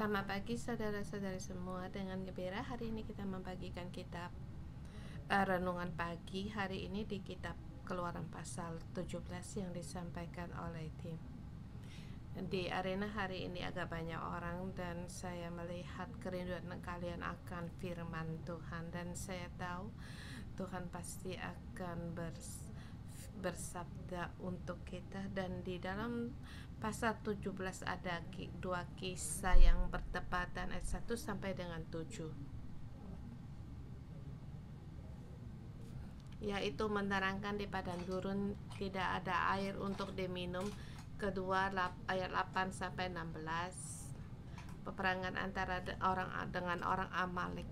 Selamat pagi saudara-saudari semua. Dengan gembira hari ini kita membagikan kitab renungan pagi hari ini di kitab Keluaran pasal 17 yang disampaikan oleh tim. Di arena hari ini agak banyak orang dan saya melihat kerinduan kalian akan firman Tuhan, dan saya tahu Tuhan pasti akan bersabda untuk kita. Dan di dalam pasal 17 ada dua kisah yang bertepatan, ayat 1 sampai dengan 7, yaitu menerangkan di padang gurun tidak ada air untuk diminum. Kedua, ayat 8 sampai 16, peperangan antara orang dengan orang Amalek.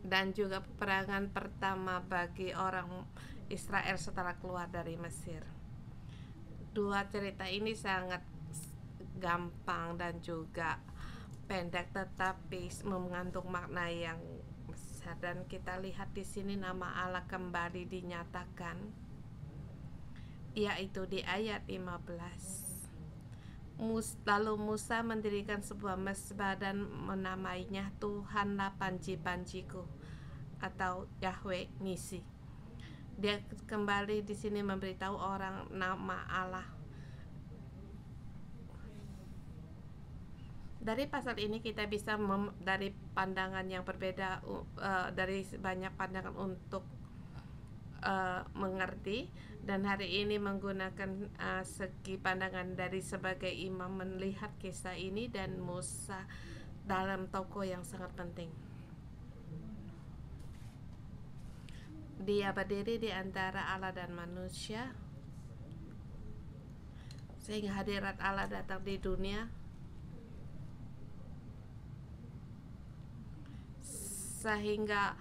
Dan juga peperangan pertama bagi orang Israel setelah keluar dari Mesir. Dua cerita ini sangat gampang dan juga pendek, tetapi mengandung makna yang besar. Dan kita lihat di sini nama Allah kembali dinyatakan, yaitu di ayat 15. Lalu Musa mendirikan sebuah mezbah dan menamainya Tuhanlah panji-panjiku, atau Yahweh Nisi. Dia kembali di sini memberitahu orang nama Allah. Dari pasal ini kita bisa dari pandangan yang berbeda, dari banyak pandangan untuk mengerti, dan hari ini menggunakan segi pandangan dari sebagai imam melihat kisah ini dan Musa dalam tokoh yang sangat penting. Dia berdiri di antara Allah dan manusia, sehingga hadirat Allah datang di dunia, sehingga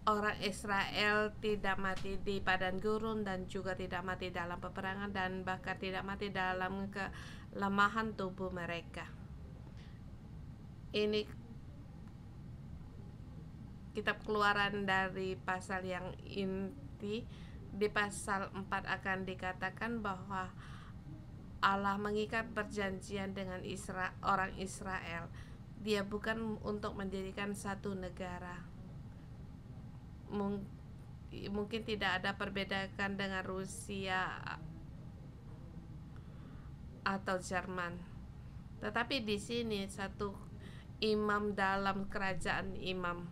orang Israel tidak mati di padang gurun dan juga tidak mati dalam peperangan dan bahkan tidak mati dalam kelemahan tubuh mereka. Ini kitab Keluaran dari pasal yang inti. Di pasal 4 akan dikatakan bahwa Allah mengikat perjanjian dengan orang Israel. Dia bukan untuk mendirikan satu negara. Mungkin tidak ada perbedaan dengan Rusia atau Jerman, tetapi di sini satu imam dalam kerajaan imam,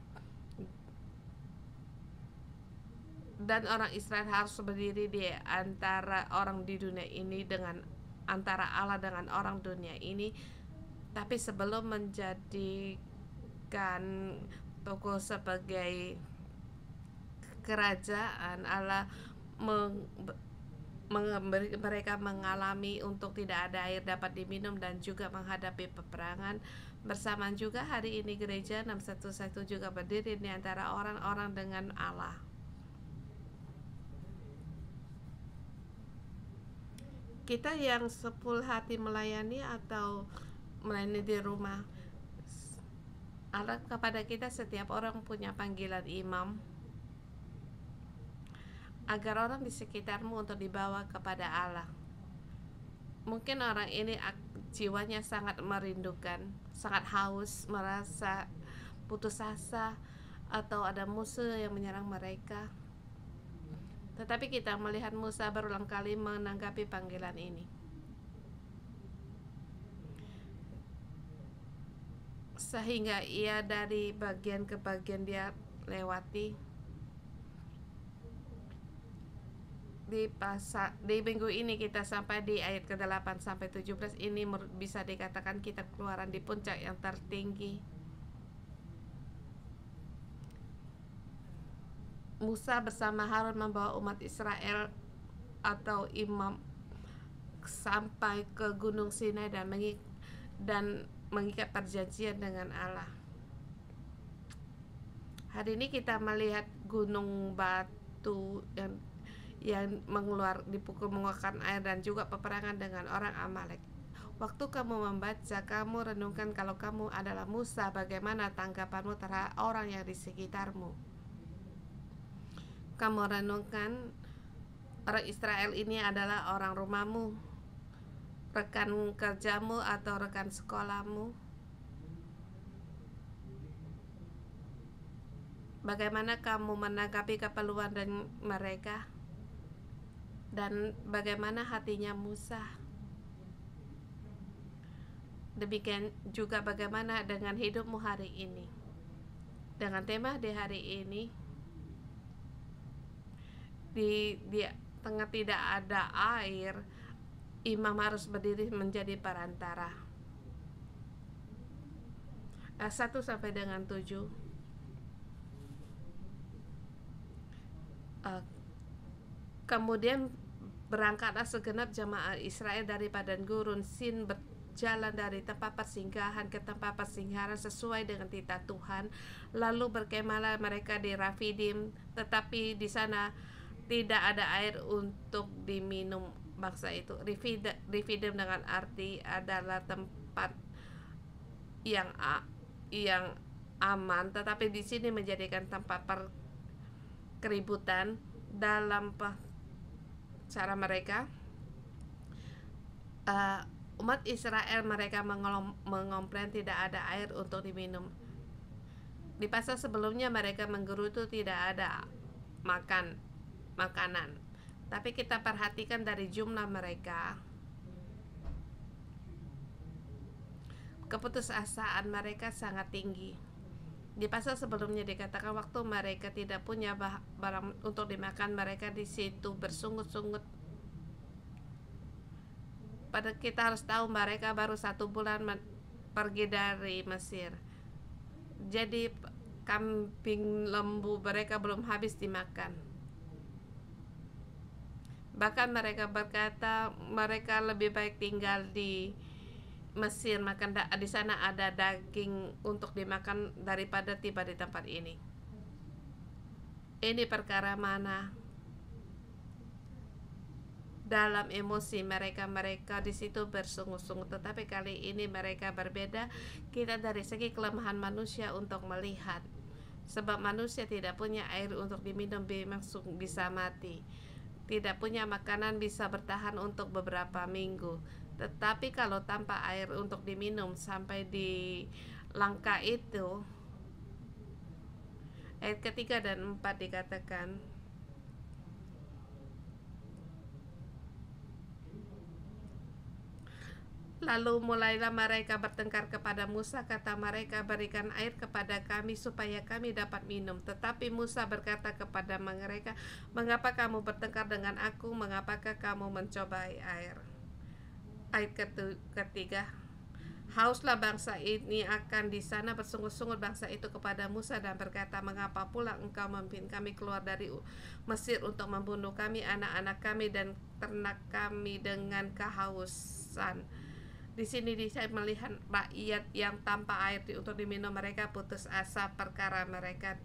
dan orang Israel harus berdiri di antara orang di dunia ini dengan antara Allah dengan orang dunia ini. Tapi sebelum menjadikan tokoh sebagai kerajaan, Allah mereka mengalami untuk tidak ada air dapat diminum dan juga menghadapi peperangan. Bersamaan juga hari ini gereja 611 juga berdiri di antara orang-orang dengan Allah. Kita yang sepul hati melayani atau melayani di rumah Allah kepada kita, setiap orang punya panggilan imam, agar orang di sekitarmu untuk dibawa kepada Allah. Mungkin orang ini jiwanya sangat merindukan, sangat haus, merasa putus asa, atau ada musuh yang menyerang mereka. Tetapi kita melihat Musa berulang kali menanggapi panggilan ini, sehingga ia dari bagian ke bagian dia lewati. Di minggu ini kita sampai di ayat ke-8 sampai 17. Ini bisa dikatakan kitab Keluaran di puncak yang tertinggi. Musa bersama Harun membawa umat Israel atau imam sampai ke Gunung Sinai dan mengikat perjanjian dengan Allah. Hari ini kita melihat gunung batu yang dipukul mengeluarkan air dan juga peperangan dengan orang Amalek. Waktu kamu membaca, kamu renungkan kalau kamu adalah Musa, bagaimana tanggapanmu terhadap orang yang di sekitarmu. Kamu renungkan orang Israel ini adalah orang rumahmu, rekan kerjamu atau rekan sekolahmu. Bagaimana kamu menanggapi keperluan dan mereka? Dan bagaimana hatinya Musa? Demikian juga bagaimana dengan hidupmu hari ini? Dengan tema di hari ini, di tengah tidak ada air, imam harus berdiri menjadi perantara. 1 sampai dengan 7. Kemudian berangkatlah segenap jemaah Israel dari padang gurun Sin, berjalan dari tempat persinggahan ke tempat persinggahan sesuai dengan titah Tuhan. Lalu berkemahlah mereka di Rafidim, tetapi di sana tidak ada air untuk diminum bangsa itu. Rafidim dengan arti adalah tempat yang aman, tetapi di sini menjadikan tempat keributan dalam cara mereka. Umat Israel mereka mengomplain tidak ada air untuk diminum. Di pasal sebelumnya mereka menggerutu tidak ada makanan. Tapi kita perhatikan dari jumlah mereka, keputusasaan mereka sangat tinggi. Di pasal sebelumnya dikatakan waktu mereka tidak punya barang untuk dimakan, mereka di situ bersungut-sungut. Pada kita harus tahu mereka baru 1 bulan pergi dari Mesir. Jadi kambing lembu mereka belum habis dimakan. Bahkan mereka berkata mereka lebih baik tinggal di Mesir, makan di sana ada daging untuk dimakan daripada tiba di tempat ini. Ini perkara mana? Dalam emosi mereka di situ bersungut-sungut, tetapi kali ini mereka berbeda. Kita dari segi kelemahan manusia untuk melihat, sebab manusia tidak punya air untuk diminum, bisa mati. Tidak punya makanan bisa bertahan untuk beberapa minggu. Tetapi kalau tanpa air untuk diminum sampai di langkah itu, ayat ketiga dan 4 dikatakan, lalu mulailah mereka bertengkar kepada Musa, kata mereka, berikan air kepada kami supaya kami dapat minum. Tetapi Musa berkata kepada mereka, mengapa kamu bertengkar dengan aku? Mengapakah kamu mencobai air? Ayat ketiga, hauslah bangsa ini akan di sana. Bersungut-sungut bangsa itu kepada Musa dan berkata, mengapa pula engkau memimpin kami keluar dari Mesir untuk membunuh kami, anak-anak kami dan ternak kami dengan kehausan? Di sini saya melihat rakyat yang tanpa air untuk diminum, mereka putus asa perkara mereka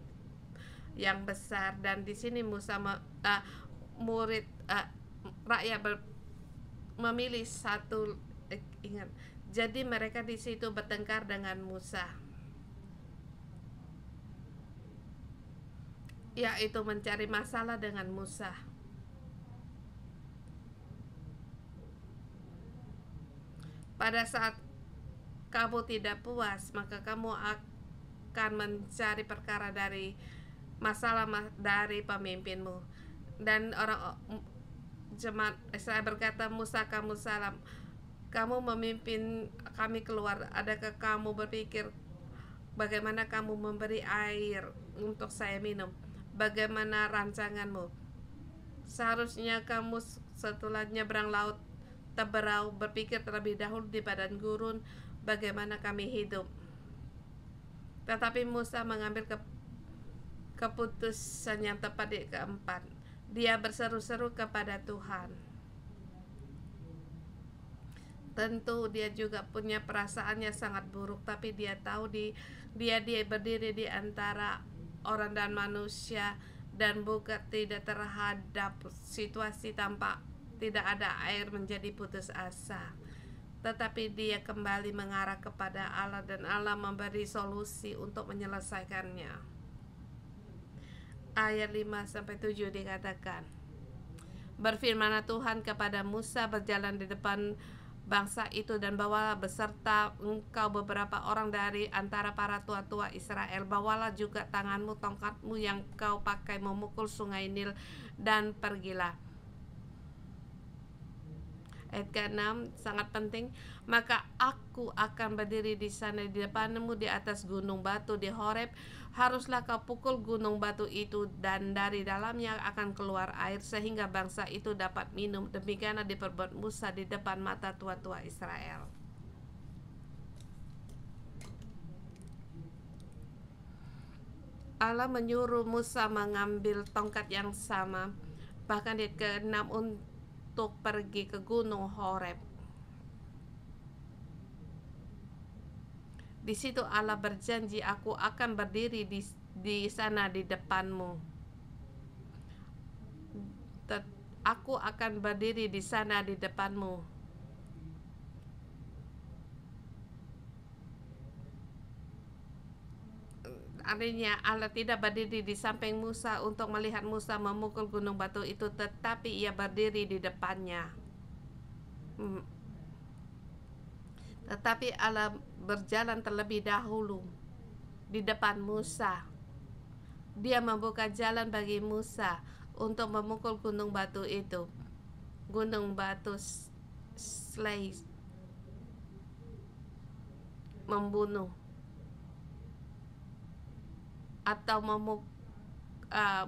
yang besar. Dan di sini Musa rakyat memilih satu, ingat. Jadi mereka di situ bertengkar dengan Musa, yaitu mencari masalah dengan Musa. Pada saat kamu tidak puas, maka kamu akan mencari perkara dari masalah dari pemimpinmu. Dan orang jemaat Israel berkata, Musa, kamu salah, kamu memimpin kami keluar. Adakah kamu berpikir bagaimana kamu memberi air untuk saya minum? Bagaimana rancanganmu? Seharusnya kamu setelah nyebrang laut Teberau berpikir terlebih dahulu di padang gurun bagaimana kami hidup. Tetapi Musa mengambil keputusan yang tepat di keempat. Dia berseru-seru kepada Tuhan. Tentu dia juga punya perasaannya sangat buruk, tapi dia tahu dia berdiri di antara orang dan manusia dan bukan tidak terhadap situasi tanpa tidak ada air menjadi putus asa. Tetapi dia kembali mengarah kepada Allah dan Allah memberi solusi untuk menyelesaikannya. Ayat 5-7 dikatakan, Berfirmanlah Tuhan kepada Musa, berjalan di depan bangsa itu dan bawalah beserta engkau beberapa orang dari antara para tua-tua Israel. Bawalah juga tanganmu tongkatmu yang kau pakai memukul sungai Nil, dan pergilah. Ayat ke-6 sangat penting. Maka aku akan berdiri di sana di depanmu di atas gunung batu di Horeb. Haruslah kau pukul gunung batu itu, dan dari dalamnya akan keluar air sehingga bangsa itu dapat minum. Demikianlah diperbuat Musa di depan mata tua-tua Israel. Allah menyuruh Musa mengambil tongkat yang sama, bahkan di ke-6, untuk pergi ke gunung Horeb. Di situ Allah berjanji, aku akan berdiri di sana di depanmu. Aku akan berdiri di sana di depanmu. Artinya Allah tidak berdiri di samping Musa untuk melihat Musa memukul gunung batu itu, tetapi ia berdiri di depannya. Tetapi Allah berjalan terlebih dahulu di depan Musa. Dia membuka jalan bagi Musa untuk memukul gunung batu itu. Gunung batu slay, membunuh atau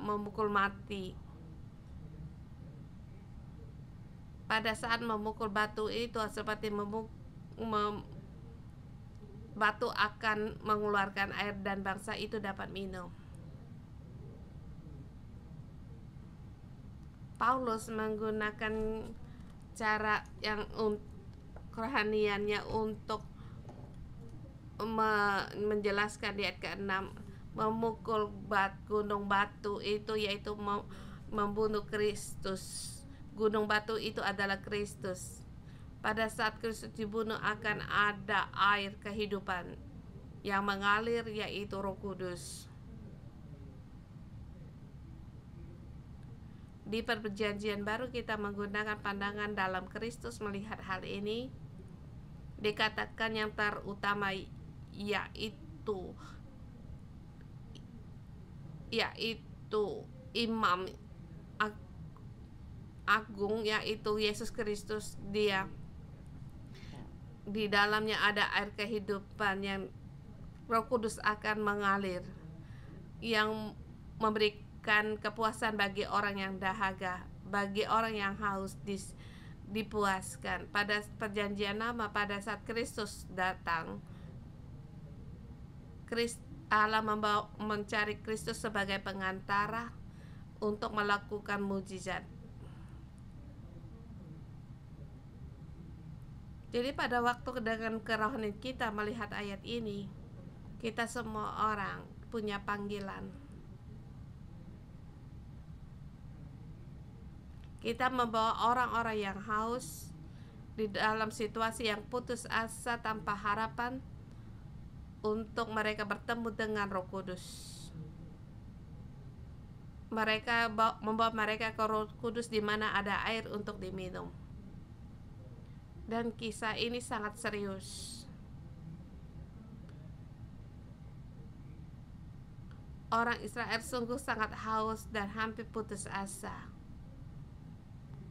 memukul mati. Pada saat memukul batu itu seperti batu akan mengeluarkan air dan bangsa itu dapat minum. Paulus menggunakan cara yang kerohaniannya untuk menjelaskan di ayat ke-6, memukul gunung batu itu yaitu membunuh Kristus. Gunung batu itu adalah Kristus. Pada saat Kristus dibunuh akan ada air kehidupan yang mengalir, yaitu Roh Kudus. Di Perjanjian Baru kita menggunakan pandangan dalam Kristus melihat hal ini. Dikatakan yang terutama yaitu imam agung, yaitu Yesus Kristus. Dia di dalamnya ada air kehidupan yang Roh Kudus akan mengalir, yang memberikan kepuasan bagi orang yang dahaga, bagi orang yang haus dipuaskan. Pada Perjanjian Lama, pada saat Kristus datang, Allah mencari Kristus sebagai pengantara untuk melakukan mujizat. Jadi pada waktu dengan kerohanian kita melihat ayat ini, kita semua orang punya panggilan. Kita membawa orang-orang yang haus di dalam situasi yang putus asa tanpa harapan untuk mereka bertemu dengan Roh Kudus. Mereka membawa mereka ke Roh Kudus di mana ada air untuk diminum. Dan kisah ini sangat serius. Orang Israel sungguh sangat haus dan hampir putus asa.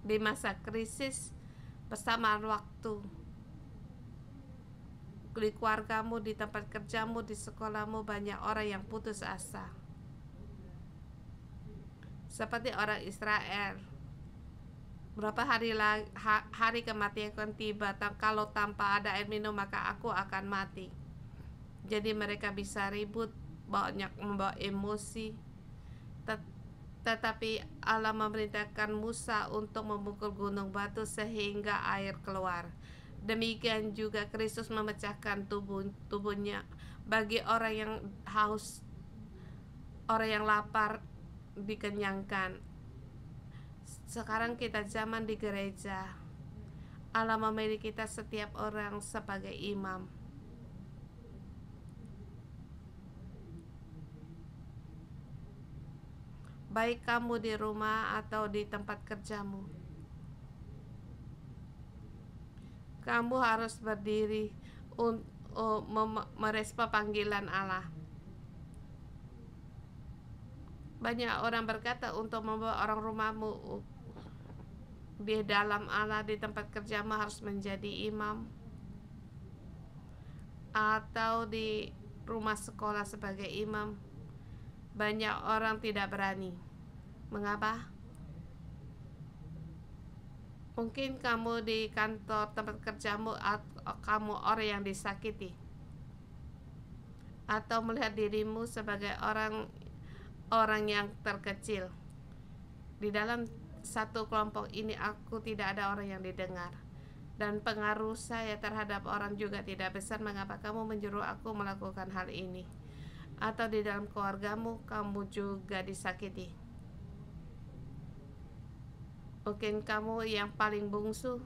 Di masa krisis, bersamaan waktu, di keluargamu, di tempat kerjamu, di sekolahmu, banyak orang yang putus asa. Seperti orang Israel, berapa hari kematian akan tiba, kalau tanpa ada air minum maka aku akan mati. Jadi mereka bisa ribut, banyak membawa emosi. Tetapi Allah memerintahkan Musa untuk memukul gunung batu sehingga air keluar. Demikian juga Kristus memecahkan tubuhnya bagi orang yang haus, orang yang lapar dikenyangkan. Sekarang kita zaman di gereja, Allah memilih kita setiap orang sebagai imam. baik kamu di rumah atau di tempat kerjamu. Kamu harus berdiri merespon panggilan Allah. Banyak orang berkata untuk membawa orang rumahmu di dalam Allah, di tempat kerjamu harus menjadi imam, atau di rumah sekolah sebagai imam. Banyak orang tidak berani. Mengapa? Mungkin kamu di kantor tempat kerjamu atau kamu orang yang disakiti, atau melihat dirimu sebagai orang yang terkecil. Di dalam satu kelompok ini aku tidak ada orang yang didengar, dan pengaruh saya terhadap orang juga tidak besar. Mengapa kamu menyuruh aku melakukan hal ini? Atau di dalam keluargamu kamu juga disakiti. Mungkin kamu yang paling bungsu,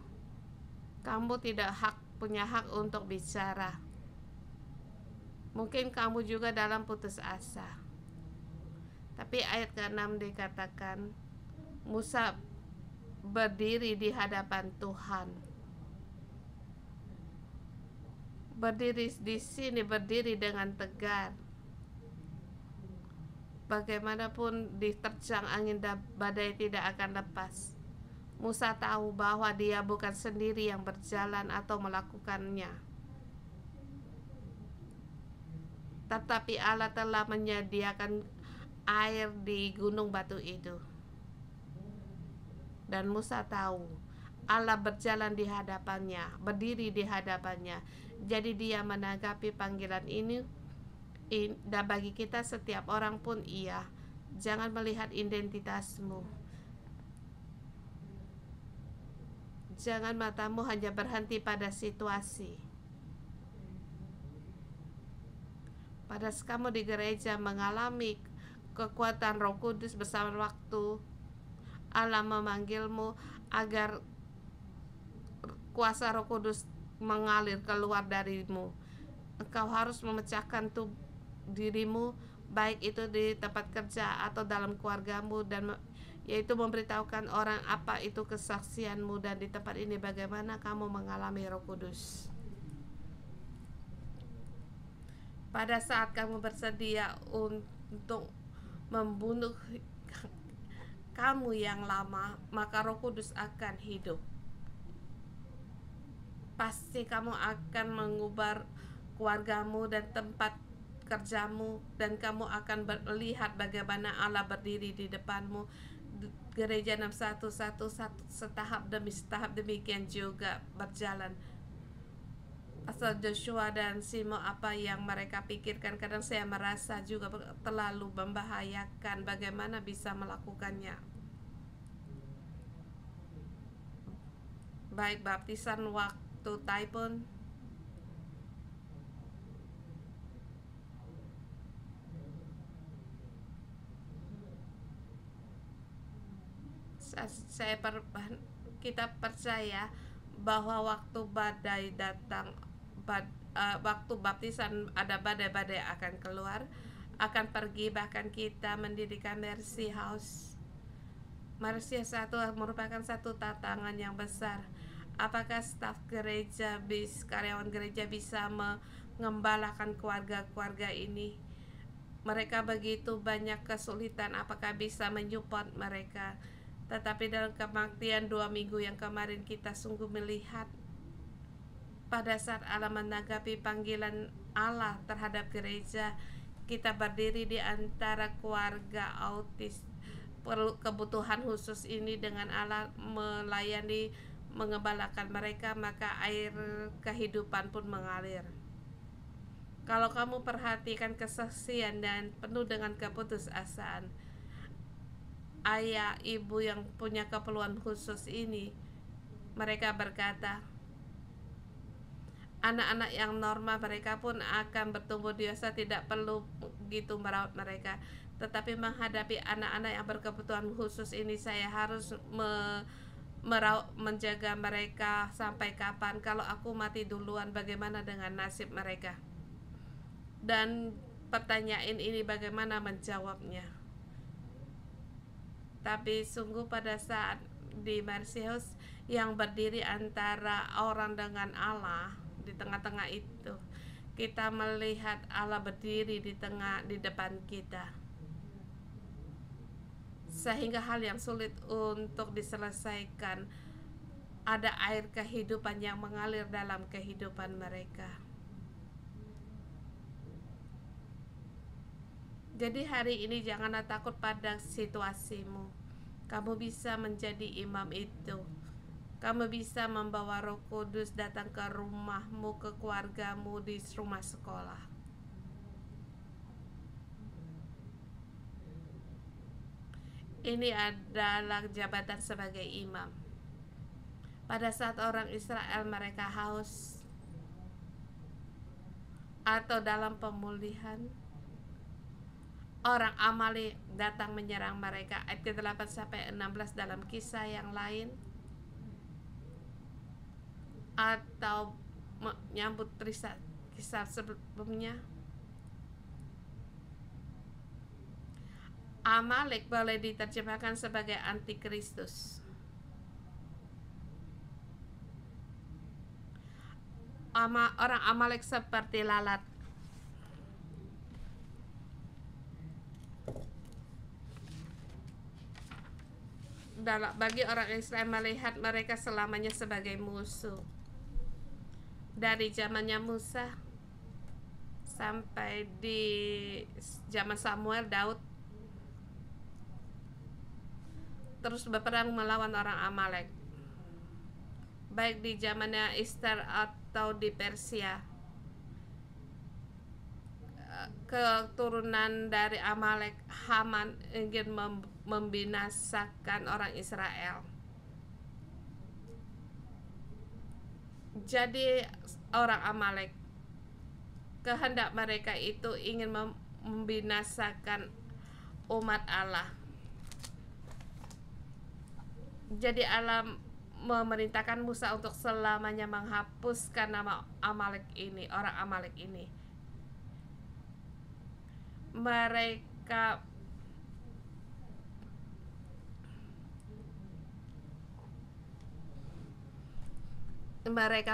kamu tidak punya hak untuk bicara. Mungkin kamu juga dalam putus asa. Tapi ayat ke-6 dikatakan Musa berdiri di hadapan Tuhan. Berdiri di sini, berdiri dengan tegar. Bagaimanapun diterjang angin dan badai tidak akan lepas. Musa tahu bahwa dia bukan sendiri yang berjalan atau melakukannya, tetapi Allah telah menyediakan air di gunung batu itu. Dan Musa tahu Allah berjalan di hadapannya, berdiri di hadapannya. Jadi dia menanggapi panggilan ini. Dan bagi kita setiap orang pun jangan melihat identitasmu. Jangan matamu hanya berhenti pada situasi. Pada kamu di gereja mengalami kekuatan Roh Kudus bersama waktu, Allah memanggilmu agar kuasa Roh Kudus mengalir keluar darimu. Engkau harus memecahkan dirimu, baik itu di tempat kerja atau dalam keluargamu, dan yaitu memberitahukan orang apa itu kesaksianmu, dan di tempat ini bagaimana kamu mengalami Roh Kudus. Pada saat kamu bersedia untuk membunuh kamu yang lama, maka Roh Kudus akan hidup. Pasti kamu akan mengubah keluargamu dan tempat kerjamu, dan kamu akan melihat bagaimana Allah berdiri di depanmu. Gereja 611 setahap demi setahap demikian juga berjalan. Pastor Joshua dan Simo, apa yang mereka pikirkan kadang saya merasa juga terlalu membahayakan. Bagaimana bisa melakukannya? Baik baptisan waktu Taipun, kita percaya bahwa waktu badai datang, waktu baptisan ada badai-badai akan keluar, akan pergi. Bahkan kita mendirikan Mercy House. Mercy 1 merupakan satu tantangan yang besar. Apakah staf gereja, karyawan gereja bisa mengembalakan keluarga-keluarga ini? Mereka begitu banyak kesulitan, apakah bisa menyupport mereka? Tetapi dalam kebaktian 2 minggu yang kemarin, kita sungguh melihat pada saat Allah menanggapi panggilan Allah terhadap gereja, kita berdiri di antara keluarga autis kebutuhan khusus ini dengan Allah melayani, mengembalakan mereka, maka air kehidupan pun mengalir. Kalau kamu perhatikan kesaksian dan penuh dengan keputusasaan ayah ibu yang punya keperluan khusus ini, mereka berkata, anak-anak yang normal mereka pun akan bertumbuh dewasa, tidak perlu begitu merawat mereka. Tetapi menghadapi anak-anak yang berkebutuhan khusus ini, saya harus menjaga mereka sampai kapan? Kalau aku mati duluan, bagaimana dengan nasib mereka? Dan pertanyaan ini bagaimana menjawabnya? Tapi sungguh pada saat di Marsius yang berdiri antara orang dengan Allah, di tengah-tengah itu kita melihat Allah berdiri di depan kita, sehingga hal yang sulit untuk diselesaikan, ada air kehidupan yang mengalir dalam kehidupan mereka. Jadi hari ini janganlah takut pada situasimu. Kamu bisa menjadi imam itu. Kamu bisa membawa Roh Kudus datang ke rumahmu, ke keluargamu, di rumah sekolah. Ini adalah jabatan sebagai imam. Pada saat orang Israel mereka haus atau dalam pemulihan, orang Amalek datang menyerang mereka. Ayat ke-8 sampai 16 dalam kisah yang lain, atau menyambut kisah sebelumnya. Amalek boleh diterjemahkan sebagai antikristus. Orang Amalek seperti lalat. Bagi orang Israel melihat mereka selamanya sebagai musuh. Dari zamannya Musa sampai di zaman Samuel, Daud terus berperang melawan orang Amalek, baik di zamannya Esther atau di Persia. Keturunan dari Amalek, Haman, ingin membinasakan orang Israel. Jadi orang Amalek, kehendak mereka itu ingin membinasakan umat Allah. Jadi Allah memerintahkan Musa untuk selamanya menghapuskan nama Amalek ini, orang Amalek ini. Mereka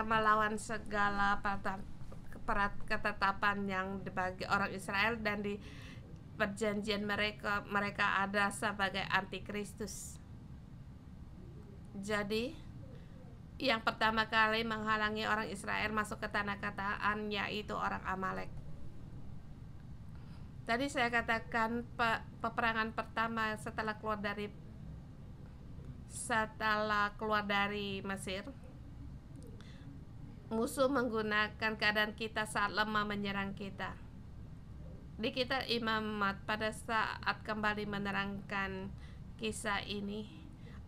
melawan segala ketetapan yang dibagi orang Israel, dan di perjanjian mereka ada sebagai antikristus. Jadi yang pertama kali menghalangi orang Israel masuk ke tanah Kanaan yaitu orang Amalek. Tadi saya katakan peperangan pertama setelah keluar dari Mesir, musuh menggunakan keadaan kita saat lemah menyerang kita. Di kitab Imamat pada saat kembali menerangkan kisah ini,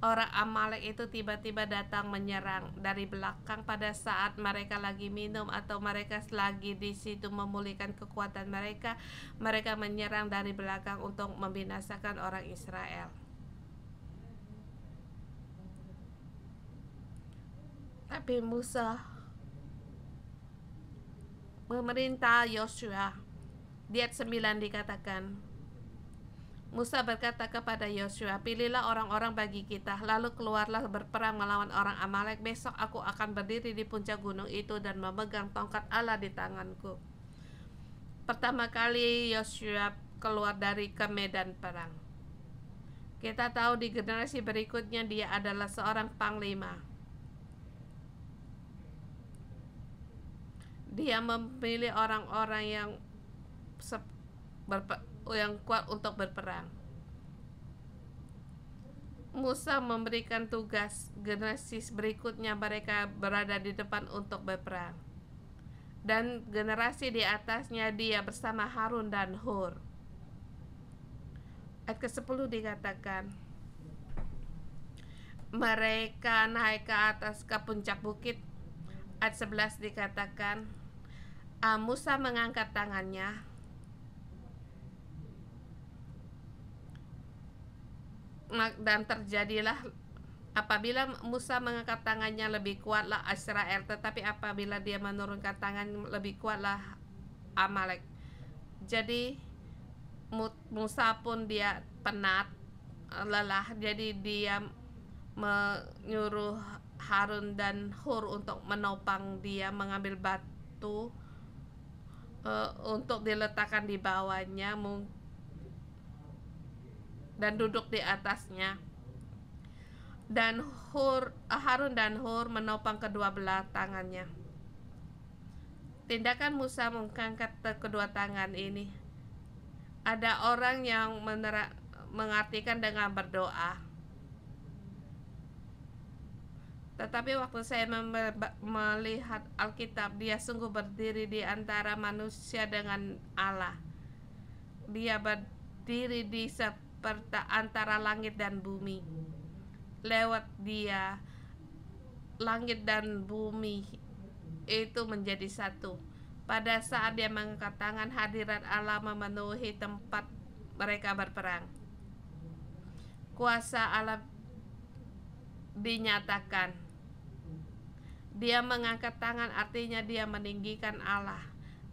orang Amalek itu tiba-tiba datang menyerang dari belakang pada saat mereka lagi minum atau mereka lagi di situ memulihkan kekuatan mereka. Mereka menyerang dari belakang untuk membinasakan orang Israel. Tapi Musa memerintah Yosua. Di ayat 9 dikatakan, Musa berkata kepada Yosua, pilihlah orang-orang bagi kita, lalu keluarlah berperang melawan orang Amalek. Besok aku akan berdiri di puncak gunung itu dan memegang tongkat Allah di tanganku. Pertama kali Yosua keluar ke medan perang. Kita tahu di generasi berikutnya dia adalah seorang panglima. Dia memilih orang-orang yang kuat untuk berperang. Musa memberikan tugas generasi berikutnya, mereka berada di depan untuk berperang. Dan generasi di atasnya dia bersama Harun dan Hur. Ayat ke-10 dikatakan, mereka naik ke atas ke puncak bukit. Ayat 11 dikatakan, Musa mengangkat tangannya, dan terjadilah apabila Musa mengangkat tangannya lebih kuatlah Israel, tetapi apabila dia menurunkan tangan lebih kuatlah Amalek. Jadi Musa pun dia penat lelah, jadi dia menyuruh Harun dan Hur untuk menopang dia, mengambil batu untuk diletakkan di bawahnya dan duduk di atasnya. Dan Harun dan Hur menopang kedua belah tangannya. Tindakan Musa mengangkat kedua tangan ini, ada orang yang mengartikan dengan berdoa. Tetapi waktu saya melihat Alkitab, dia sungguh berdiri di antara manusia dengan Allah. Dia berdiri di seperti antara langit dan bumi. Lewat dia, langit dan bumi itu menjadi satu. Pada saat dia mengangkat tangan, hadirat Allah memenuhi tempat mereka berperang. Kuasa Allah dinyatakan. Dia mengangkat tangan artinya dia meninggikan Allah.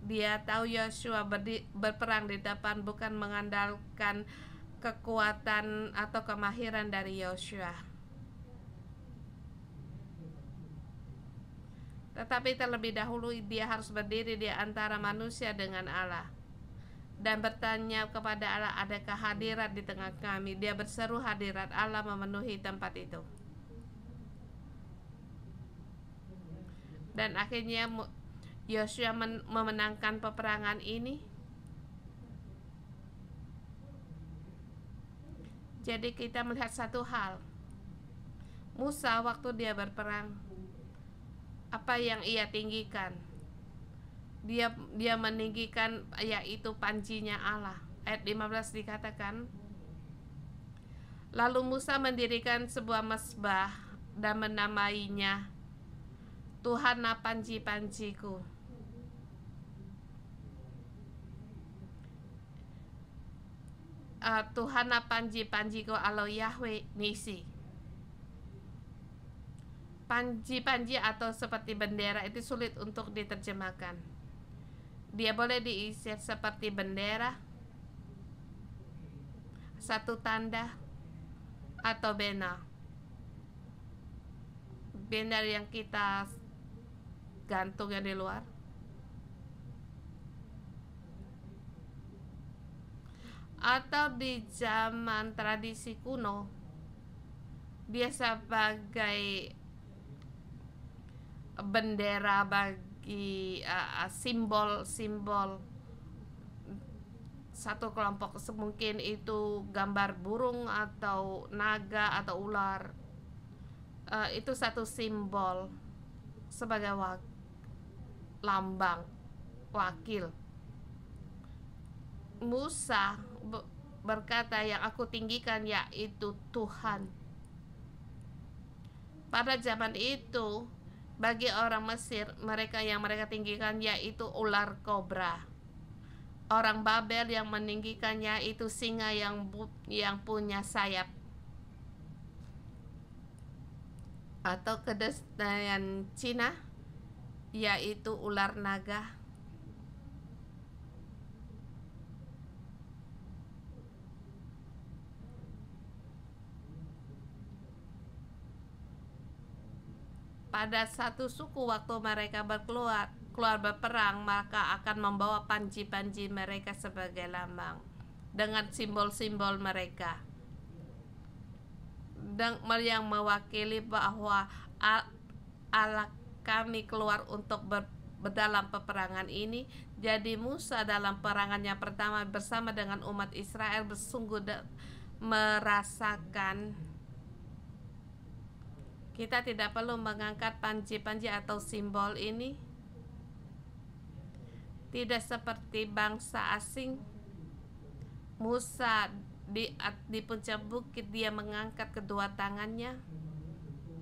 Dia tahu Yosua berperang di depan bukan mengandalkan kekuatan atau kemahiran dari Yosua, tetapi terlebih dahulu dia harus berdiri di antara manusia dengan Allah dan bertanya kepada Allah, adakah hadirat di tengah kami? Dia berseru, hadirat Allah memenuhi tempat itu. Dan akhirnya Yosua memenangkan peperangan ini. Jadi kita melihat satu hal, Musa waktu dia berperang, apa yang ia tinggikan? Dia meninggikan yaitu panjinya Allah. Ayat 15 dikatakan, lalu Musa mendirikan sebuah mezbah dan menamainya Tuhana panji-panjiku. Tuhana panji-panjiku Allah Yahweh Nisi. Panji-panji atau seperti bendera itu sulit untuk diterjemahkan. Dia boleh diisi seperti bendera, satu tanda, atau benar. Benar yang kita gantung yang di luar, atau di zaman tradisi kuno dia sebagai bendera bagi simbol satu kelompok, mungkin itu gambar burung atau naga atau ular. Itu satu simbol sebagai lambang wakil. Musa berkata, yang aku tinggikan yaitu Tuhan. Pada zaman itu bagi orang Mesir, mereka tinggikan yaitu ular kobra. Orang Babel yang meninggikannya itu singa yang punya sayap. Atau kedestaan Cina yaitu ular naga. Pada satu suku waktu mereka keluar berperang, maka akan membawa panji-panji mereka sebagai lambang dengan simbol-simbol mereka, dan yang mewakili bahwa Allah kami keluar untuk berdalam peperangan ini. Jadi Musa dalam peperangannya pertama bersama dengan umat Israel bersungguh merasakan kita tidak perlu mengangkat panji-panji atau simbol ini. Tidak seperti bangsa asing, Musa di puncak bukit dia mengangkat kedua tangannya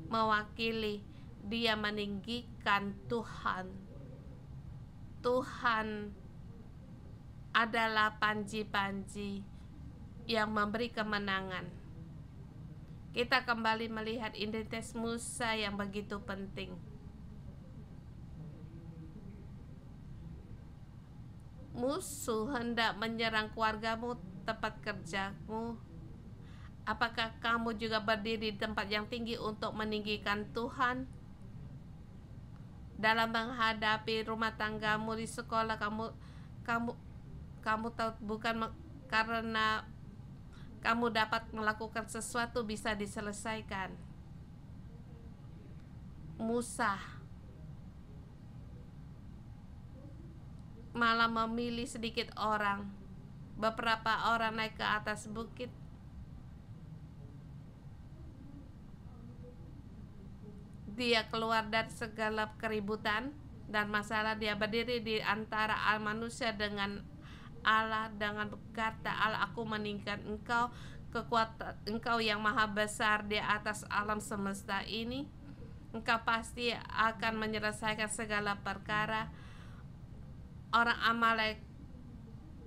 mewakili, dia meninggikan Tuhan. Tuhan adalah panji-panji yang memberi kemenangan. Kita kembali melihat identitas Musa yang begitu penting. Musuh hendak menyerang keluargamu, tempat kerjamu, Apakah kamu juga berdiri di tempat yang tinggi untuk meninggikan Tuhan? Dalam menghadapi rumah tanggamu di sekolah, kamu tahu bukan karena kamu dapat melakukan sesuatu bisa diselesaikan. Musa malah memilih sedikit orang, beberapa orang naik ke atas bukit. Dia keluar dari segala keributan dan masalah. Dia berdiri di antara manusia dengan Allah dengan berkata, Allah, aku meninggikan engkau, kekuatan engkau yang maha besar di atas alam semesta ini. Engkau pasti akan menyelesaikan segala perkara. Orang Amalek,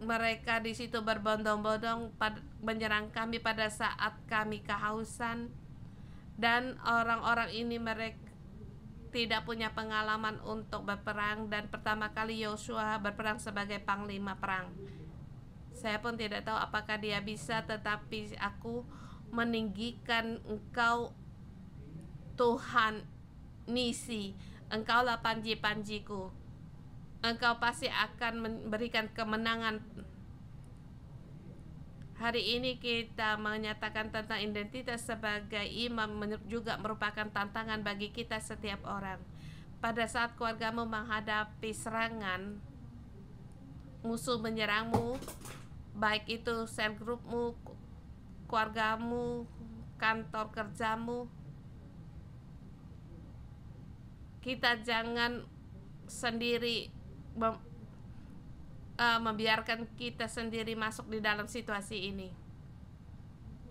mereka di situ berbondong-bondong menyerang kami pada saat kami kehausan, dan orang-orang ini mereka tidak punya pengalaman untuk berperang, dan pertama kali Yosua berperang sebagai panglima perang. Saya pun tidak tahu apakah dia bisa, tetapi aku meninggikan engkau, Tuhan Nisi. Engkaulah panji-panjiku. Engkau pasti akan memberikan kemenangan. Hari ini kita menyatakan tentang identitas sebagai imam juga merupakan tantangan bagi kita setiap orang. Pada saat keluargamu menghadapi serangan, musuh menyerangmu, baik itu sel grupmu, keluargamu, kantor kerjamu, kita jangan sendiri membiarkan kita sendiri masuk di dalam situasi ini,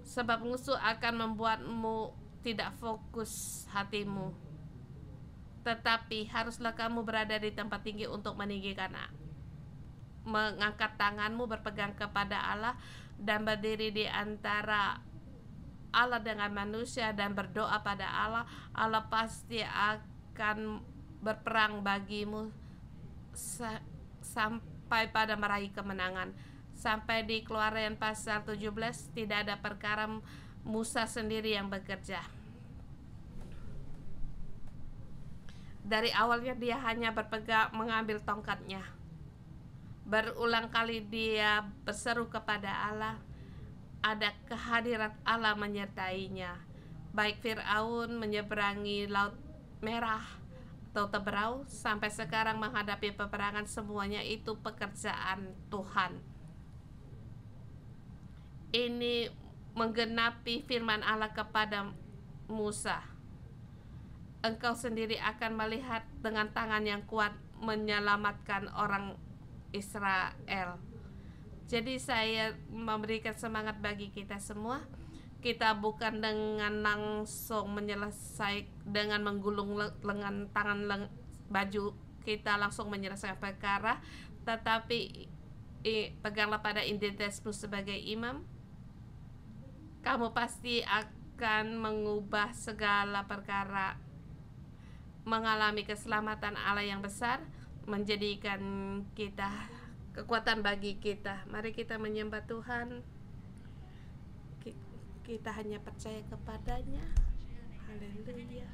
sebab musuh akan membuatmu tidak fokus hatimu. Tetapi haruslah kamu berada di tempat tinggi untuk meninggikan, mengangkat tanganmu, berpegang kepada Allah, dan berdiri di antara Allah dengan manusia dan berdoa pada Allah. Allah pasti akan berperang bagimu sampai pada meraih kemenangan. Sampai di Keluaran pasal 17, tidak ada perkara Musa sendiri yang bekerja. Dari awalnya dia hanya berpegang mengambil tongkatnya. Berulang kali dia berseru kepada Allah. Ada kehadiran Allah menyertainya. Baik Firaun menyeberangi Laut Merah atau Teberau, sampai sekarang menghadapi peperangan, semuanya itu pekerjaan Tuhan. Ini menggenapi firman Allah kepada Musa. Engkau sendiri akan melihat dengan tangan yang kuat menyelamatkan orang Israel. Jadi saya memberikan semangat bagi kita semua. Kita bukan dengan langsung menyelesaikan dengan menggulung lengan tangan baju kita langsung menyelesaikan perkara, tetapi peganglah pada identitasmu sebagai imam. Kamu pasti akan mengubah segala perkara, mengalami keselamatan Allah yang besar, menjadikan kita kekuatan bagi kita. Mari kita menyembah Tuhan. Kita hanya percaya kepadanya. Haleluya.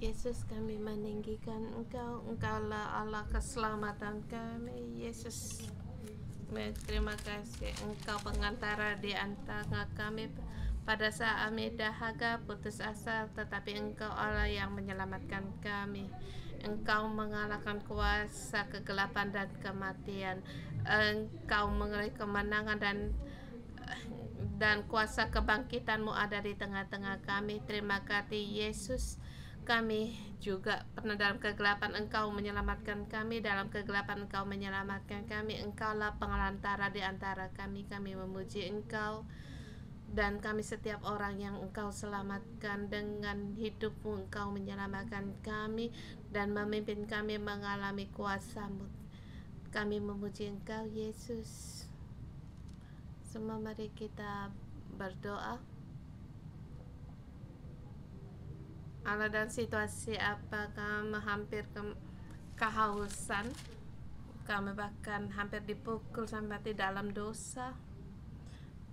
Yesus, kami meninggikan Engkau. Engkaulah Allah keselamatan kami. Yesus, terima kasih Engkau pengantara di antara kami pada saat kami dahaga putus asa, tetapi Engkau Allah yang menyelamatkan kami. Engkau mengalahkan kuasa kegelapan dan kematian. Engkau memberi kemenangan dan kuasa kebangkitan-Mu ada di tengah-tengah kami. Terima kasih Yesus. Kami juga pernah dalam kegelapan, Engkau menyelamatkan kami. Dalam kegelapan Engkau menyelamatkan kami. Engkaulah pengalantara di antara kami. Kami memuji Engkau. Dan kami setiap orang yang Engkau selamatkan dengan hidup-Mu, Engkau menyelamatkan kami dan memimpin kami mengalami kuasa-Mu. Kami memuji Engkau Yesus. Semua mari kita berdoa. Allah, dan situasi apakah hampir kehausan, kami bahkan hampir dipukul sampai di dalam dosa,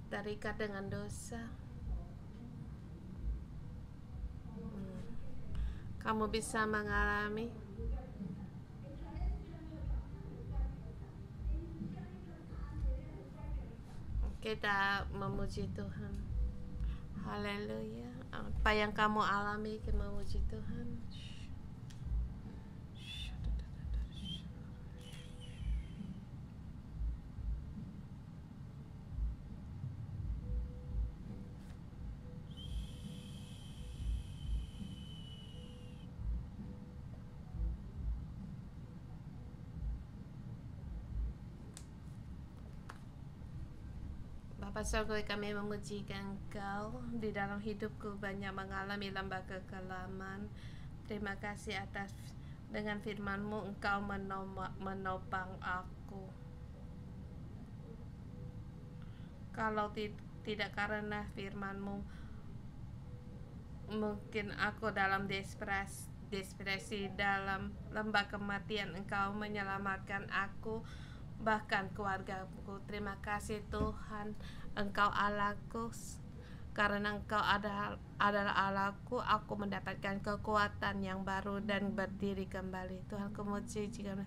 terikat dengan dosa. Kamu bisa mengalami kita memuji Tuhan. Haleluya. Apa yang kamu alami, kita memuji Tuhan. Bapa Surgawi, kami memujikan Engkau. Di dalam hidupku banyak mengalami lembah kekelaman. Terima kasih atas dengan firman-Mu Engkau menopang aku. Kalau tidak karena firman-Mu, mungkin aku dalam desperasi dalam lembah kematian. Engkau menyelamatkan aku, bahkan keluargaku. Terima kasih Tuhan, Engkau Allahku. Karena Engkau adalah Allahku, aku mendapatkan kekuatan yang baru dan berdiri kembali. Tuhan, aku memuji jika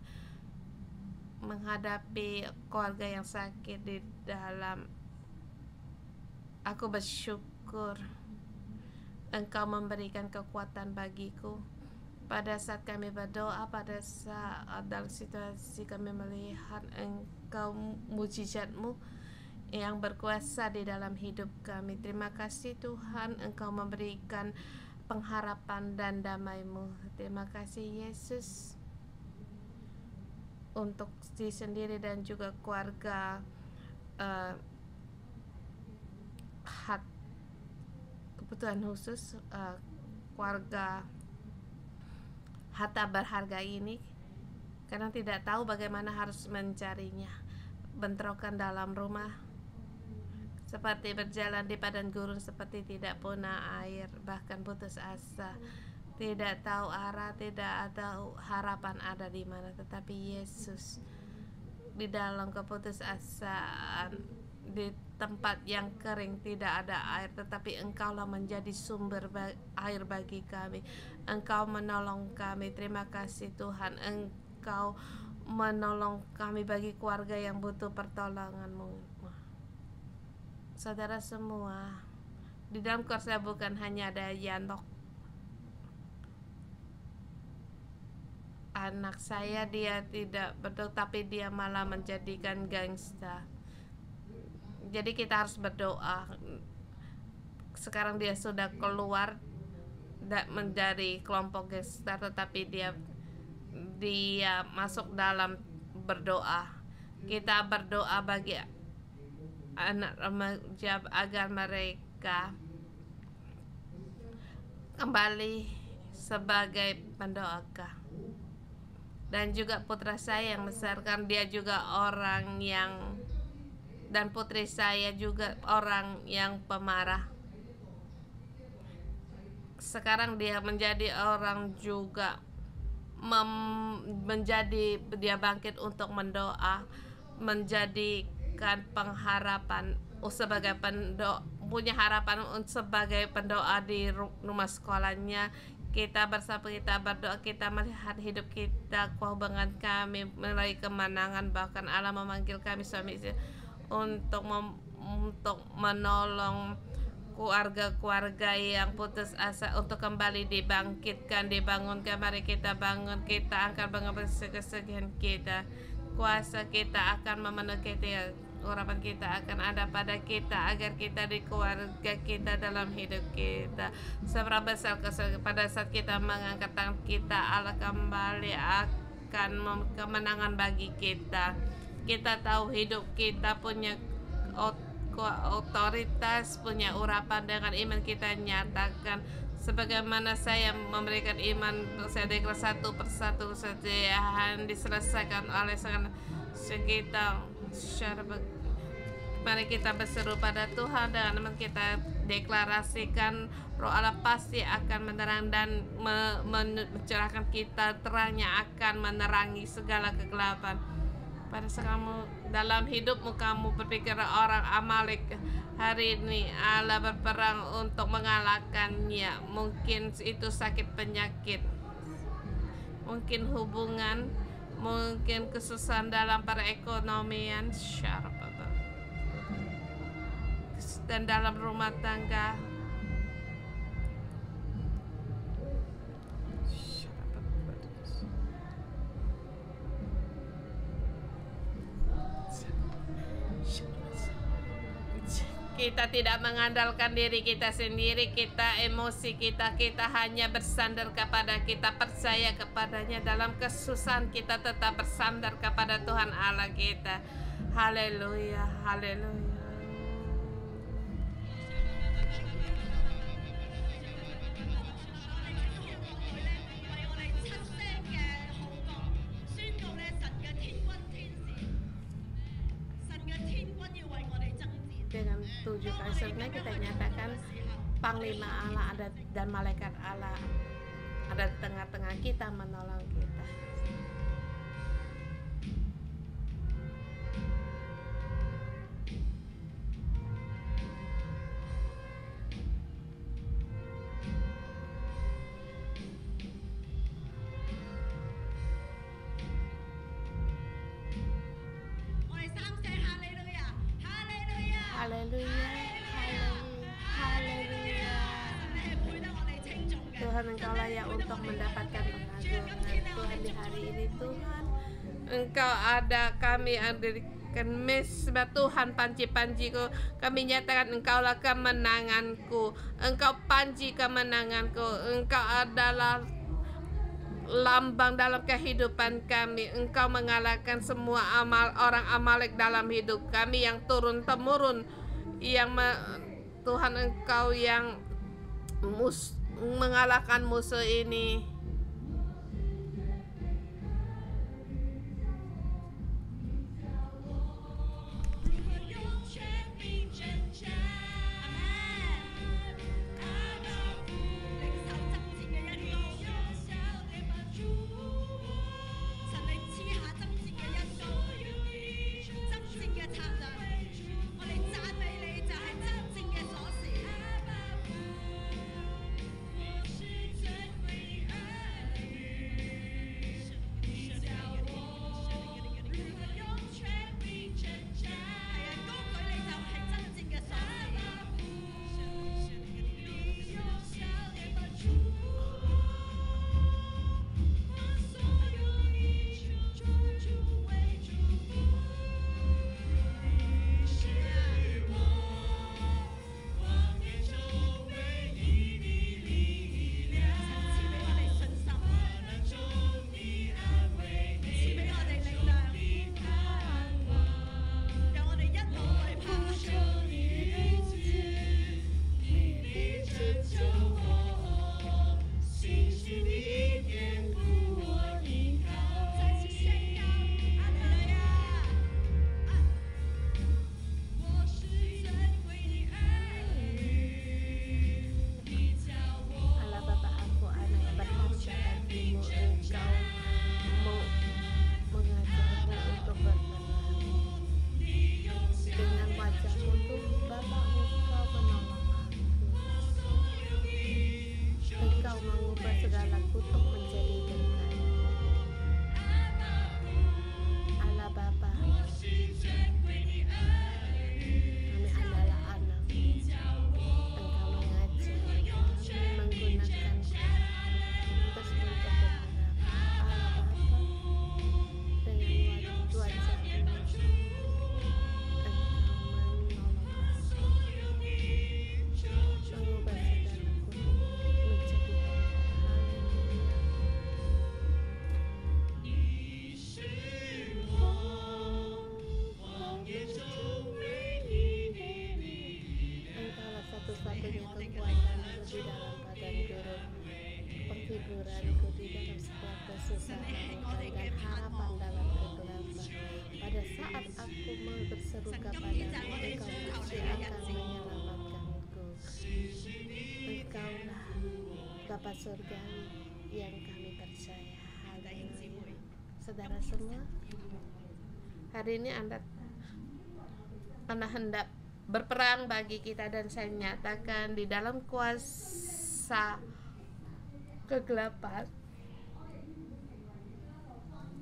menghadapi keluarga yang sakit di dalam. Aku bersyukur Engkau memberikan kekuatan bagiku. Pada saat kami berdoa, pada saat dalam situasi kami melihat Engkau, mujizat-Mu yang berkuasa di dalam hidup kami. Terima kasih Tuhan, Engkau memberikan pengharapan dan damai-Mu. Terima kasih Yesus untuk diri sendiri dan juga keluarga kebutuhan khusus, keluarga harta berharga ini, karena tidak tahu bagaimana harus mencarinya. Bentrokan dalam rumah, seperti berjalan di padang gurun, seperti tidak punya air, bahkan putus asa, tidak tahu arah, tidak tahu harapan ada di mana. Tetapi Yesus, di dalam keputusasaan, di tempat yang kering tidak ada air, tetapi Engkaulah menjadi sumber air bagi kami. Engkau menolong kami. Terima kasih Tuhan, Engkau menolong kami bagi keluarga yang butuh pertolongan-Mu. Saudara semua, di dalam keluarga bukan hanya ada Yanok, anak saya, dia tidak betul, tapi dia malah menjadikan gangsta. Jadi kita harus berdoa. Sekarang dia sudah keluar menjadi kelompok gangster, tetapi dia masuk dalam berdoa. Kita berdoa bagi anak remaja agar mereka kembali sebagai pendoa. Dan juga putra saya yang membesarkan, dia juga orang yang, dan putri saya juga orang yang pemarah. Sekarang dia menjadi orang juga dia bangkit untuk mendoa, menjadikan pengharapan sebagai punya harapan sebagai pendoa di rumah sekolahnya. Kita bersama, kita berdoa, kita melihat hidup kita, hubungan kami meraih kemenangan. Bahkan Allah memanggil kami suami istri untuk menolong keluarga-keluarga yang putus asa untuk kembali dibangkitkan, dibangunkan. Mari kita bangun, kita akan mengambil kesedihan kita. Kuasa kita akan memenuhi kita, harapan kita akan ada pada kita agar kita di keluarga kita, dalam hidup kita. Seberapa besar pada saat kita mengangkat tangan kita, Allah kembali akan kemenangan bagi kita. Kita tahu hidup kita punya otoritas, punya urapan. Dengan iman kita nyatakan, sebagaimana saya memberikan iman, saya deklar satu persatu kesetiaan diselesaikan oleh sekitar. Mari kita berseru pada Tuhan dengan kita deklarasikan Roh Allah pasti akan menerang dan mencerahkan kita. Terangnya akan menerangi segala kegelapan. Pada saat kamu dalam hidupmu kamu berpikir orang Amalek, hari ini Allah berperang untuk mengalahkannya. Mungkin itu sakit penyakit, mungkin hubungan, mungkin kesusahan dalam perekonomian, dan dalam rumah tangga. Kita tidak mengandalkan diri kita sendiri, kita emosi kita hanya bersandar kepada, kita percaya kepadanya. Dalam kesusahan kita tetap bersandar kepada Tuhan Allah kita. Haleluya, haleluya. Dengan 7 kali serunya kita nyatakan Panglima Allah ada dan malaikat Allah ada di tengah-tengah kita menolong kita. Haleluya, haleluya. Tuhan, Engkaulah yang untuk mendapatkan pengagungan. Tuhan, di hari ini Tuhan, Engkau ada, kami dirikan mesbah Tuhan, panji-panjiku. Kami nyatakan Engkaulah kemenanganku. Engkau panji kemenanganku. Engkau adalah lambang dalam kehidupan kami. Engkau mengalahkan semua orang Amalek dalam hidup kami yang turun-temurun, Tuhan, Engkau yang mengalahkan musuh ini. nuraniku di dalam sebuah kesusahan dan harapan dalam kegelapan. Pada saat aku mau berseru kepadamu, Engkau pasti akan menyelamatkanku. Engkaulah Bapa Surgawi yang kami percaya. Haleluya. Saudara semua, hari ini Anda hendak berperang bagi kita, dan saya nyatakan di dalam kuasa kegelapan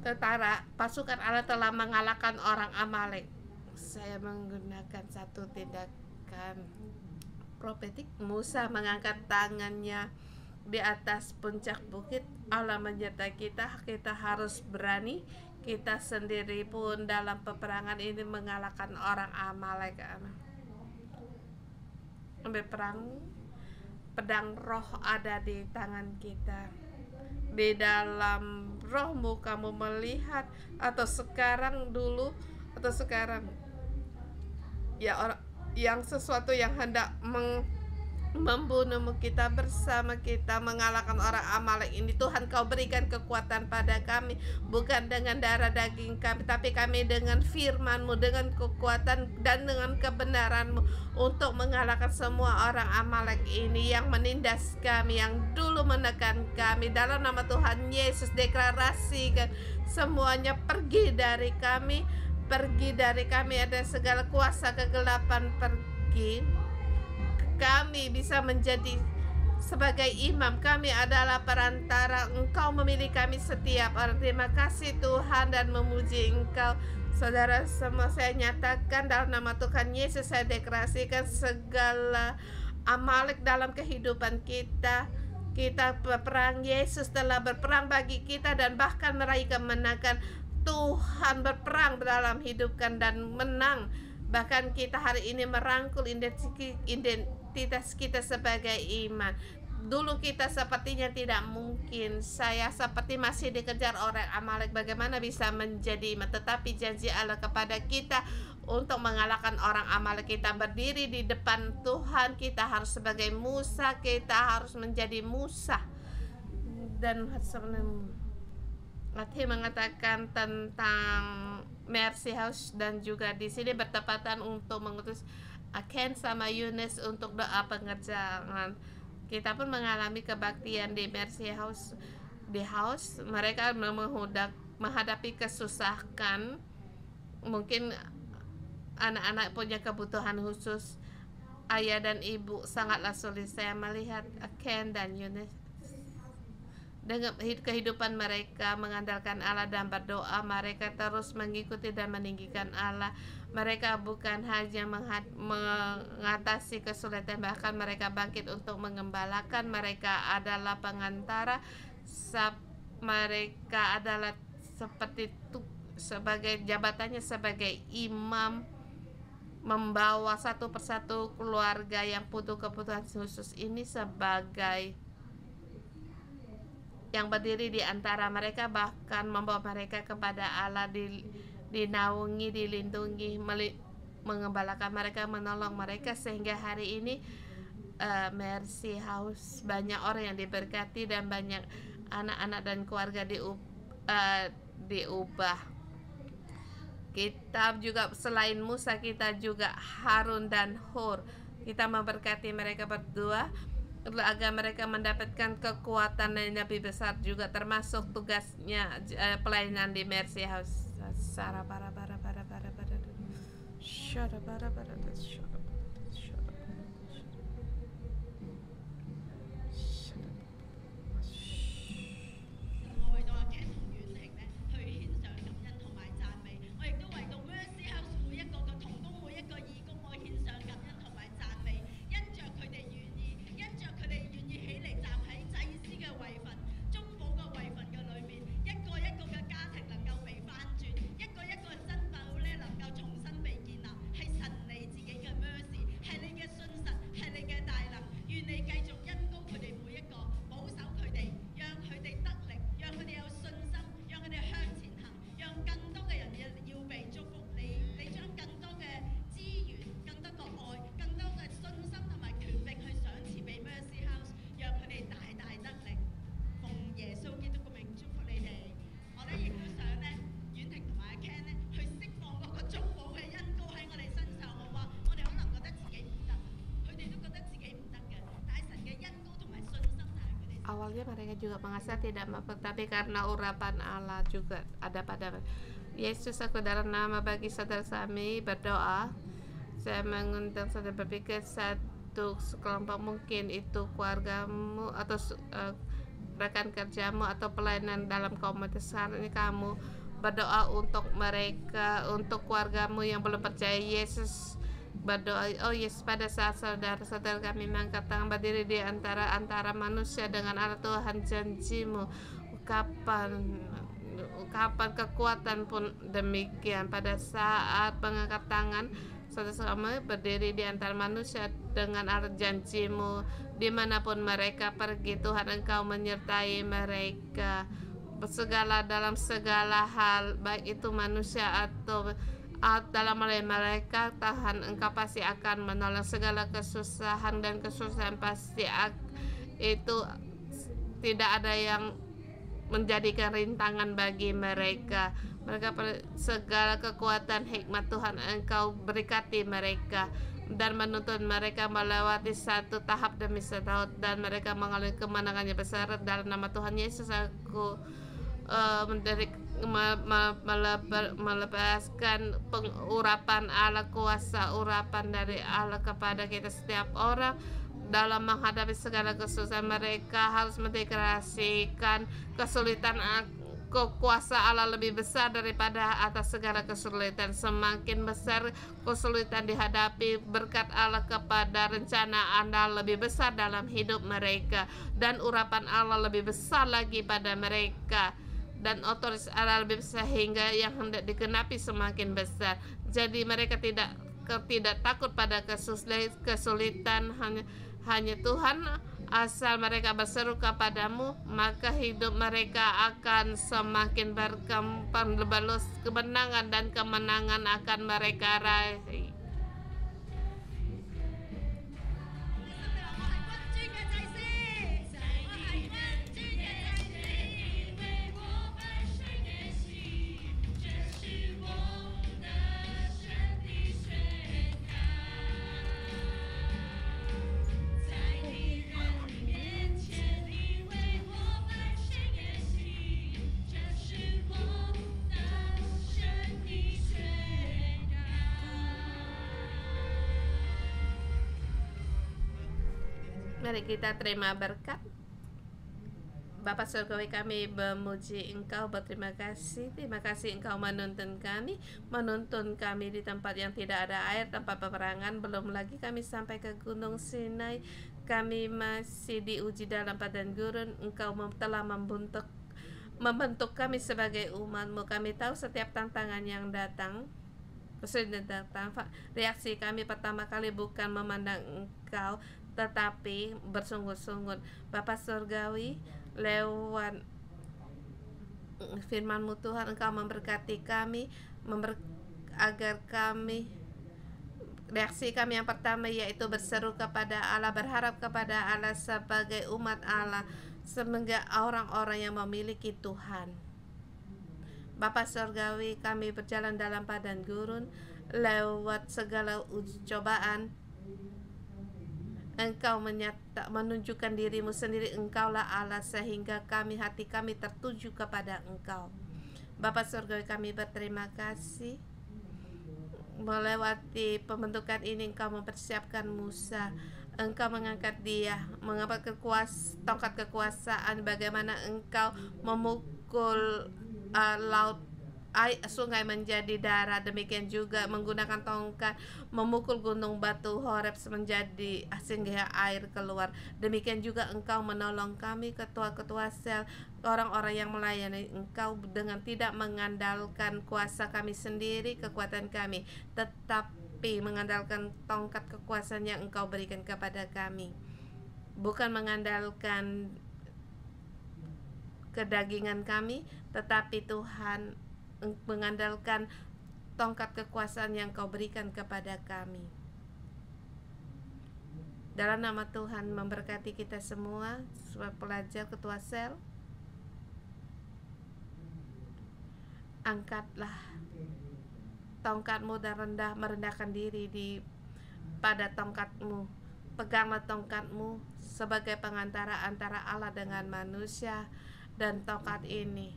tentara pasukan Allah telah mengalahkan orang Amalek. Saya menggunakan satu tindakan profetik. Musa mengangkat tangannya di atas puncak bukit. Allah menyertai kita. Kita harus berani. Kita sendiri pun dalam peperangan ini mengalahkan orang Amalek. Berperang, pedang roh ada di tangan kita. Di dalam rohmu kamu melihat, atau sekarang dulu, atau sekarang ya orang yang sesuatu yang hendak membunuhmu, kita bersama kita mengalahkan orang Amalek ini. Tuhan, kau berikan kekuatan pada kami, bukan dengan darah daging kami, tapi kami dengan firman-Mu, dengan kekuatan dan dengan kebenaran-Mu, untuk mengalahkan semua orang Amalek ini yang menindas kami, yang dulu menekan kami. Dalam nama Tuhan Yesus, deklarasikan semuanya pergi dari kami, pergi dari kami. Ada segala kuasa kegelapan pergi. Kami bisa menjadi sebagai imam. Kami adalah perantara. Engkau memilih kami setiap orang. Terima kasih Tuhan dan memuji Engkau. Saudara semua, saya nyatakan dalam nama Tuhan Yesus, saya deklarasikan segala Amalek dalam kehidupan kita. Kita berperang, Yesus telah berperang bagi kita dan bahkan meraih kemenangan. Tuhan berperang dalam hidupkan dan menang. Bahkan kita hari ini merangkul identitas kita sebagai iman. Dulu kita sepertinya tidak mungkin. Saya seperti masih dikejar orang Amalek. Bagaimana bisa menjadi iman? Tetapi janji Allah kepada kita untuk mengalahkan orang Amalek. Kita berdiri di depan Tuhan. Kita harus sebagai Musa. Kita harus menjadi Musa. Dan Matius mengatakan tentang Mercy House, dan juga di sini bertepatan untuk mengutus Ken sama Yunus untuk doa pengerjaan. Kita pun mengalami kebaktian di Mercy House. Di house mereka menghadapi kesusahan. Mungkin anak-anak punya kebutuhan khusus. Ayah dan ibu sangatlah sulit. Saya melihat Ken dan Yunus dengan kehidupan mereka mengandalkan Allah dan berdoa. Mereka terus mengikuti dan meninggikan Allah. Mereka bukan hanya mengatasi kesulitan, bahkan mereka bangkit untuk mengembalakan. Mereka adalah pengantara. Mereka adalah seperti itu, sebagai jabatannya sebagai imam, membawa satu persatu keluarga yang butuh kebutuhan khusus ini sebagai yang berdiri di antara mereka, bahkan membawa mereka kepada Allah, dinaungi, dilindungi, mengembalakan mereka, menolong mereka, sehingga hari ini Mercy House banyak orang yang diberkati dan banyak anak-anak dan keluarga diubah. Kita juga selain Musa, kita juga Harun dan Hur. Kita memberkati mereka berdua agar mereka mendapatkan kekuatan yang lebih besar, juga termasuk tugasnya pelayanan di Mercy House. awalnya mereka juga merasa tidak mampu, tapi karena urapan Allah juga ada pada Yesus. Aku dalam nama bagi saudara kami berdoa. Saya mengundang saudara berpikir satu sekelompok, mungkin itu keluargamu atau rekan kerjamu atau pelayanan dalam komunitas ini, kamu berdoa untuk mereka, untuk keluargamu yang belum percaya Yesus. Berdoa, oh Yesus, pada saat saudara-saudara kami mengangkat tangan berdiri di antara manusia dengan Allah, Tuhan janjimu kapan kekuatan pun demikian. Pada saat mengangkat tangan saudara kami berdiri di antara manusia dengan Allah, janjimu dimanapun mereka pergi, Tuhan Engkau menyertai mereka dalam segala hal, baik itu manusia atau dalam mereka. Tuhan Engkau pasti akan menolong segala kesusahan, dan kesusahan pasti itu tidak ada yang menjadikan rintangan bagi mereka. Segala kekuatan hikmat Tuhan Engkau berkati mereka dan menuntun mereka melewati satu tahap demi satu tahap, dan mereka mengalami kemenangannya besar. Dalam nama Tuhan Yesus aku melepaskan pengurapan Allah, kuasa urapan dari Allah kepada kita setiap orang dalam menghadapi segala kesusahan. Mereka harus mendeklarasikan kesulitan, kuasa Allah lebih besar daripada atas segala kesulitan. Semakin besar kesulitan dihadapi, berkat Allah kepada rencana Allah lebih besar dalam hidup mereka, dan urapan Allah lebih besar lagi pada mereka, dan otoritas Allah lebih besar, hingga yang hendak dikenapi semakin besar. Jadi mereka tidak takut pada kesulitan. Hanya Tuhan, asal mereka berseru kepadamu, maka hidup mereka akan semakin berkembang, berbalus kemenangan, dan kemenangan akan mereka raih. Mari kita terima berkat. Bapa Surgawi, kami memuji Engkau, berterima kasih. Terima kasih Engkau menuntun kami di tempat yang tidak ada air, tempat peperangan. Belum lagi kami sampai ke Gunung Sinai. Kami masih diuji dalam padang gurun. Engkau telah membentuk kami sebagai umat-Mu. Kami tahu setiap tantangan yang datang, reaksi kami pertama kali bukan memandang Engkau, tetapi bersungguh-sungguh. Bapa Surgawi, lewat firman-Mu Tuhan, Engkau memberkati kami, agar kami, reaksi kami yang pertama yaitu berseru kepada Allah, berharap kepada Allah sebagai umat Allah, semoga orang-orang yang memiliki Tuhan. Bapa Surgawi, kami berjalan dalam padang gurun, lewat segala cobaan. Engkau menunjukkan diri-Mu sendiri, Engkaulah Allah, sehingga hati kami tertuju kepada Engkau. Bapa Surgawi, kami berterima kasih. Melewati pembentukan ini, Engkau mempersiapkan Musa. Engkau mengangkat dia, mengangkat tongkat kekuasaan, bagaimana Engkau memukul laut, sungai menjadi darah. Demikian juga menggunakan tongkat memukul gunung batu Horeb menjadi sehingga air keluar. Demikian juga Engkau menolong kami, ketua-ketua sel, orang-orang yang melayani Engkau, dengan tidak mengandalkan kuasa kami sendiri, kekuatan kami, tetapi mengandalkan tongkat kekuasaan yang Engkau berikan kepada kami, bukan mengandalkan kedagingan kami, tetapi Tuhan, mengandalkan tongkat kekuasaan yang Kau berikan kepada kami. Dalam nama Tuhan, memberkati kita semua, sebagai pelajar, ketua sel. Angkatlah tongkat-Mu dan merendahkan diri pada tongkat-Mu, peganglah tongkatmu sebagai pengantara antara Allah dengan manusia, dan tongkat ini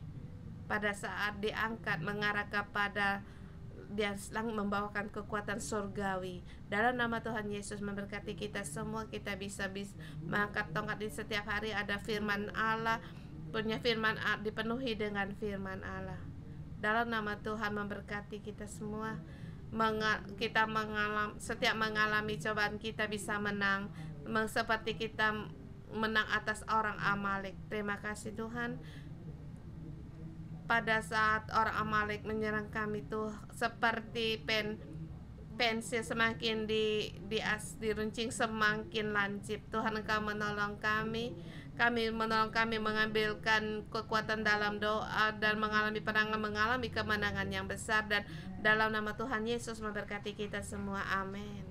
pada saat diangkat mengarah kepada dia sedang membawakan kekuatan surgawi. Dalam nama Tuhan Yesus memberkati kita semua, kita bisa mengangkat tongkat di setiap hari. Ada firman Allah, punya firman dipenuhi dengan firman Allah. Dalam nama Tuhan memberkati kita semua. Kita setiap mengalami cobaan kita bisa menang, seperti kita menang atas orang Amalek. Terima kasih Tuhan. Pada saat orang Amalek menyerang kami tuh seperti pensil semakin diruncing semakin lancip. Tuhan Engkau menolong kami menolong kami mengambilkan kekuatan dalam doa dan mengalami kemenangan yang besar, dan dalam nama Tuhan Yesus memberkati kita semua. Amin.